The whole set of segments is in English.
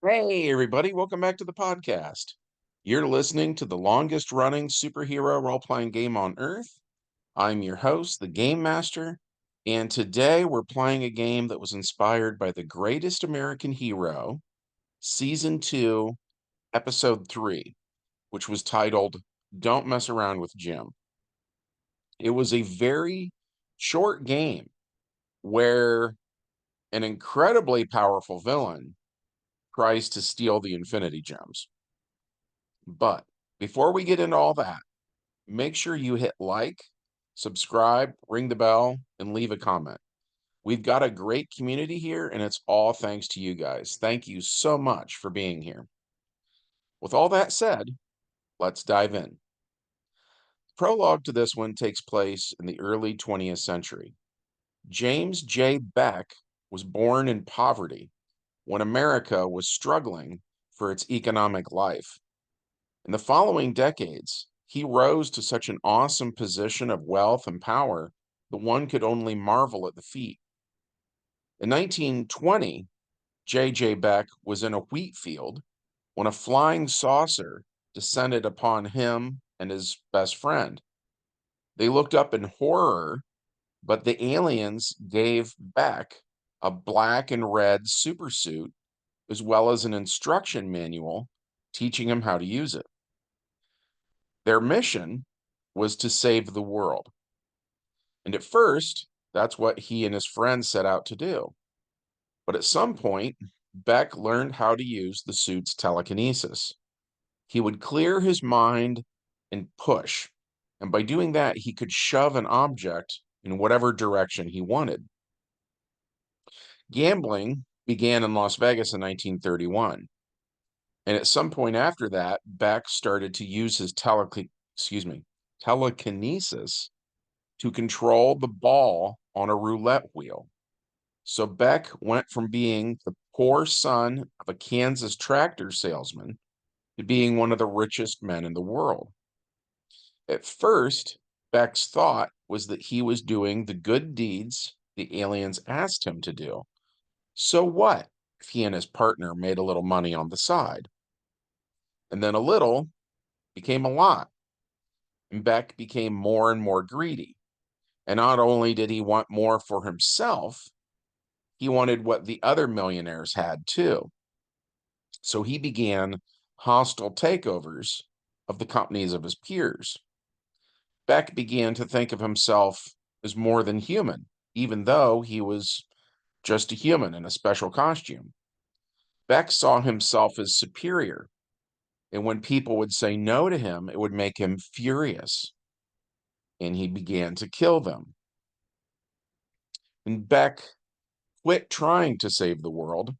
Hey, everybody, welcome back to the podcast. You're listening to the longest running superhero role playing game on Earth. I'm your host, the Game Master, and today we're playing a game that was inspired by the greatest American hero, Season 2, Episode 3, which was titled Don't Mess Around with Jim. It was a very short game where an incredibly powerful villain tries to steal the Infinity Gems. But before we get into all that, make sure you hit like, subscribe, ring the bell, and leave a comment. We've got a great community here, and it's all thanks to you guys. Thank you so much for being here. With all that said, let's dive in. Prologue to this one takes place in the early 20th century. James J. Beck was born in poverty when America was struggling for its economic life. In the following decades, he rose to such an awesome position of wealth and power that one could only marvel at the feat. In 1920, J.J. Beck was in a wheat field when a flying saucer descended upon him and his best friend. They looked up in horror, but the aliens gave Beck a black and red supersuit as well as an instruction manual teaching him how to use it. Their mission was to save the world. And at first, that's what he and his friends set out to do. But at some point, Beck learned how to use the suit's telekinesis. He would clear his mind and push. And by doing that, he could shove an object in whatever direction he wanted. Gambling began in Las Vegas in 1931. And at some point after that, Beck started to use his telekinesis to control the ball on a roulette wheel. So Beck went from being the poor son of a Kansas tractor salesman to being one of the richest men in the world. At first, Beck's thought was that he was doing the good deeds the aliens asked him to do. So what if he and his partner made a little money on the side? And then a little became a lot, and Beck became more and more greedy. And not only did he want more for himself, he wanted what the other millionaires had too. So he began hostile takeovers of the companies of his peers. Beck began to think of himself as more than human, even though he was just a human in a special costume. Beck saw himself as superior, and when people would say no to him, it would make him furious, and he began to kill them. And Beck quit trying to save the world,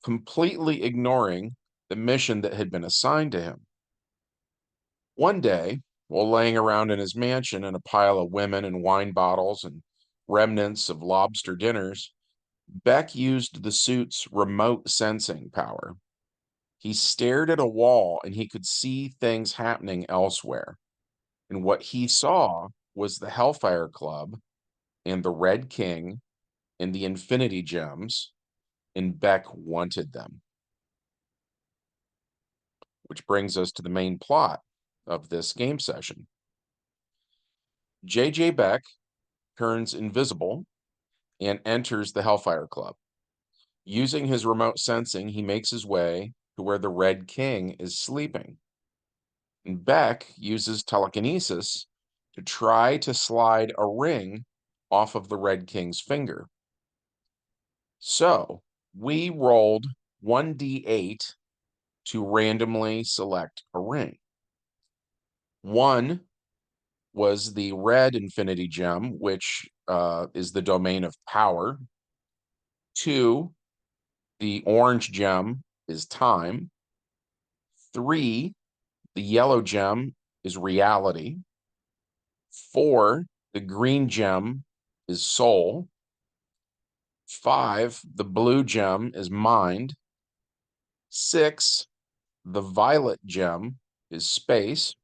completely ignoring the mission that had been assigned to him. One day, while laying around in his mansion in a pile of women and wine bottles and remnants of lobster dinners, Beck used the suit's remote sensing power. He stared at a wall and he could see things happening elsewhere. And what he saw was the Hellfire Club and the Red King and the Infinity Gems, and Beck wanted them. Which brings us to the main plot of this game session. J.J. Beck turns invisible and enters the Hellfire Club. Using his remote sensing, he makes his way to where the Red King is sleeping. And Beck uses telekinesis to try to slide a ring off of the Red King's finger. So we rolled 1d8 to randomly select a ring. One was the red Infinity Gem, which is the domain of power. Two, the orange gem is time. Three, the yellow gem is reality. Four, the green gem is soul. Five, the blue gem is mind. Six, the violet gem is space.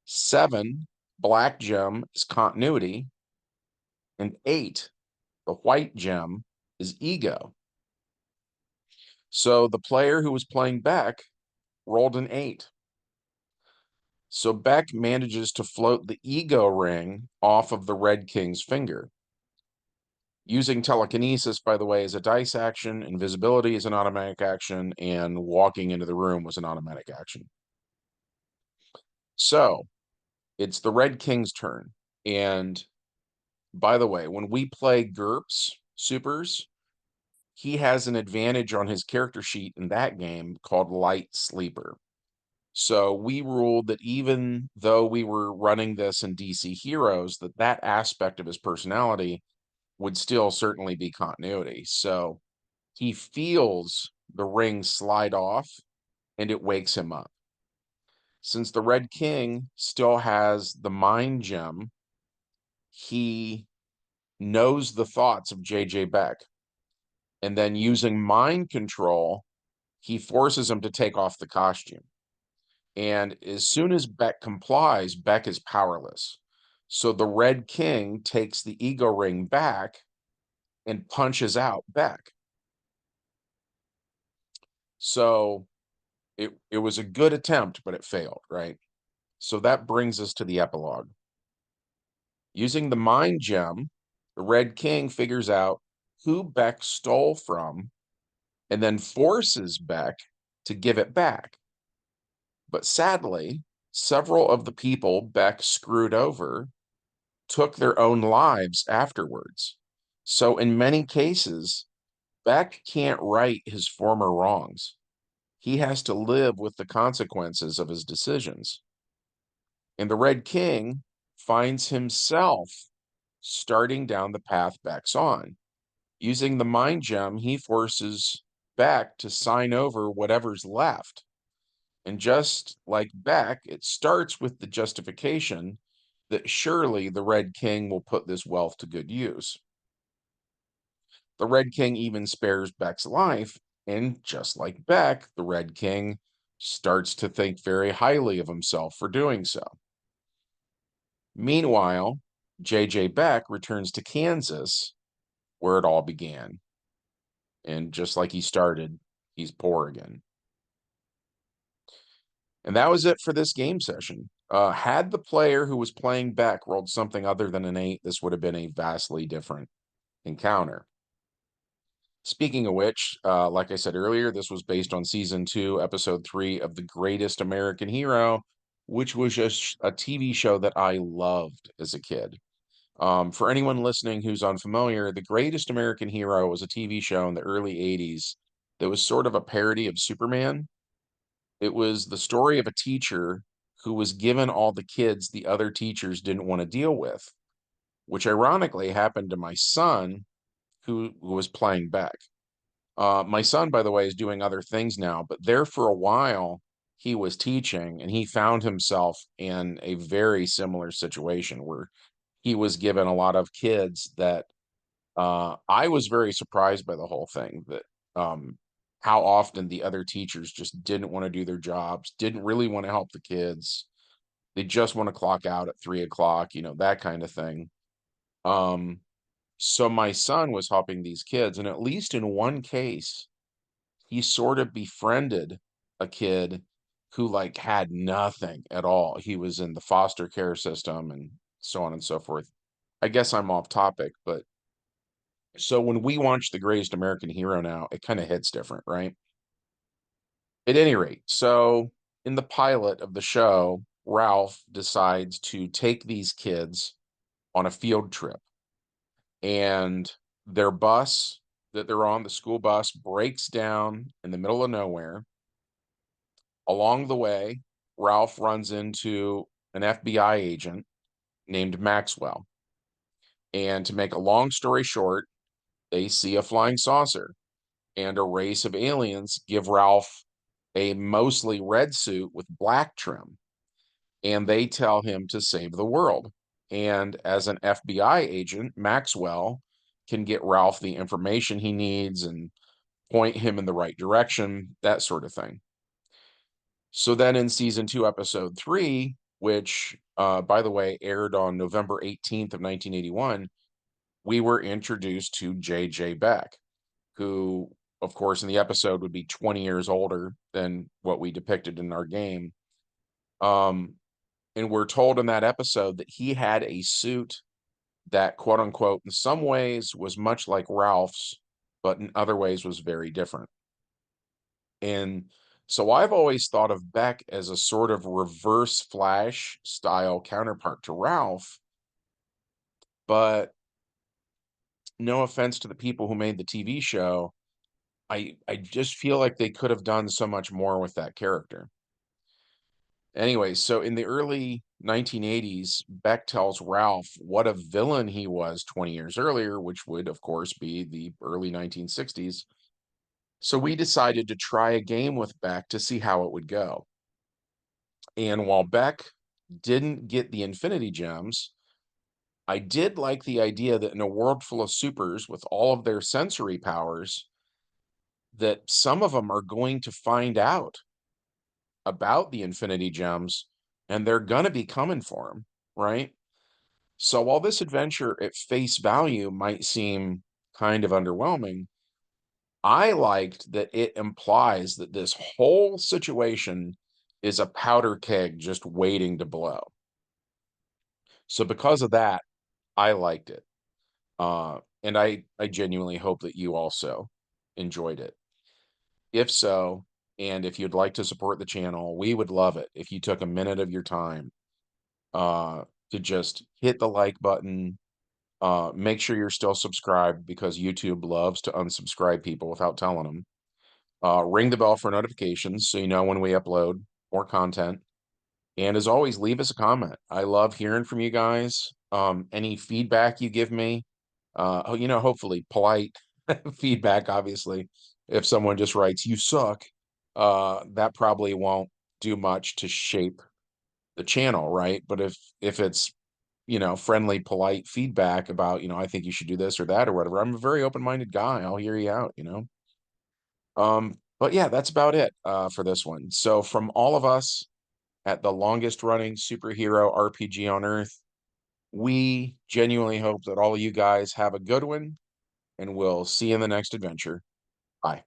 Seven, black gem is continuity. And eight, the white gem is ego. So the player who was playing Beck rolled an 8. So Beck manages to float the ego ring off of the Red King's finger. Using telekinesis, by the way, is a dice action, invisibility is an automatic action, and walking into the room was an automatic action. So it's the Red King's turn. And by the way, when we play GURPS supers, he has an advantage on his character sheet in that game called Light Sleeper. So we ruled that even though we were running this in DC Heroes, that aspect of his personality would still certainly be continuity. So he feels the ring slide off and it wakes him up. Since the Red King still has the mind gem, he knows the thoughts of JJ Beck. And then using mind control, he forces him to take off the costume. And as soon as Beck complies, Beck is powerless. So the Red King takes the ego ring back and punches out Beck. So it was a good attempt, but it failed, right? So that brings us to the epilogue. Using the mind gem, the Red King figures out who Beck stole from and then forces Beck to give it back. But sadly, several of the people Beck screwed over took their own lives afterwards. So in many cases, Beck can't right his former wrongs. He has to live with the consequences of his decisions. And the Red King finds himself starting down the path Beck's on. Using the mind gem, he forces Beck to sign over whatever's left. And just like Beck, it starts with the justification that surely the Red King will put this wealth to good use. The Red King even spares Beck's life, and just like Beck, the Red King starts to think very highly of himself for doing so. Meanwhile, JJ Beck returns to Kansas, where it all began. And just like he started, he's poor again. And that was it for this game session. Had the player who was playing Beck rolled something other than an 8, this would have been a vastly different encounter. Speaking of which, like I said earlier, this was based on season 2, episode 3 of The Greatest American Hero, which was just a TV show that I loved as a kid. For anyone listening who's unfamiliar, The Greatest American Hero was a TV show in the early 80s that was sort of a parody of Superman. It was the story of a teacher who was given all the kids the other teachers didn't want to deal with, which ironically happened to my son who was playing Beck. My son, by the way, is doing other things now, but there for a while, he was teaching and he found himself in a very similar situation where he was given a lot of kids that I was very surprised by the whole thing that how often the other teachers just didn't want to do their jobs, didn't really want to help the kids. They just want to clock out at 3 o'clock, that kind of thing. Um, so my son was helping these kids, and at least in one case, he sort of befriended a kid who like had nothing at all. He was in the foster care system and so on and so forth. I guess I'm off topic, but so when we watch The Greatest American Hero now, it kind of hits different, right? At any rate, so in the pilot of the show, Ralph decides to take these kids on a field trip, and their bus that they're on, the school bus, breaks down in the middle of nowhere. Along the way, Ralph runs into an FBI agent named Maxwell. And to make a long story short, they see a flying saucer and a race of aliens give Ralph a mostly red suit with black trim. And they tell him to save the world. And as an FBI agent, Maxwell can get Ralph the information he needs and point him in the right direction, that sort of thing. So then in season 2, episode 3, which, by the way, aired on November 18th of 1981, we were introduced to JJ Beck, who of course, in the episode would be 20 years older than what we depicted in our game. Um, and we're told in that episode that he had a suit that, quote unquote, in some ways was much like Ralph's, but in other ways was very different. And so I've always thought of Beck as a sort of reverse Flash style counterpart to Ralph, but no offense to the people who made the TV show, I just feel like they could have done so much more with that character. Anyway, so in the early 1980s, Beck tells Ralph what a villain he was 20 years earlier, which would, of course, be the early 1960s. So we decided to try a game with Beck to see how it would go. And while Beck didn't get the Infinity Gems, I did like the idea that in a world full of supers with all of their sensory powers, that some of them are going to find out about the Infinity Gems and they're going to be coming for him, right? So while this adventure at face value might seem kind of underwhelming, I liked that it implies that this whole situation is a powder keg just waiting to blow. So because of that, I liked it. And I genuinely hope that you also enjoyed it. If so, and if you'd like to support the channel, we would love it if you took a minute of your time uh, to just hit the like button. Make sure you're still subscribed because YouTube loves to unsubscribe people without telling them. Ring the bell for notifications so you know when we upload more content. And as always, leave us a comment. I love hearing from you guys. Any feedback you give me, hopefully polite feedback, obviously. If someone just writes, "You suck," that probably won't do much to shape the channel, right? But if it's, friendly, polite feedback about, I think you should do this or that or whatever, I'm a very open-minded guy. I'll hear you out. But yeah, that's about it for this one. So from all of us at the longest running superhero RPG on Earth, we genuinely hope that all of you guys have a good one, and we'll see you in the next adventure. Bye.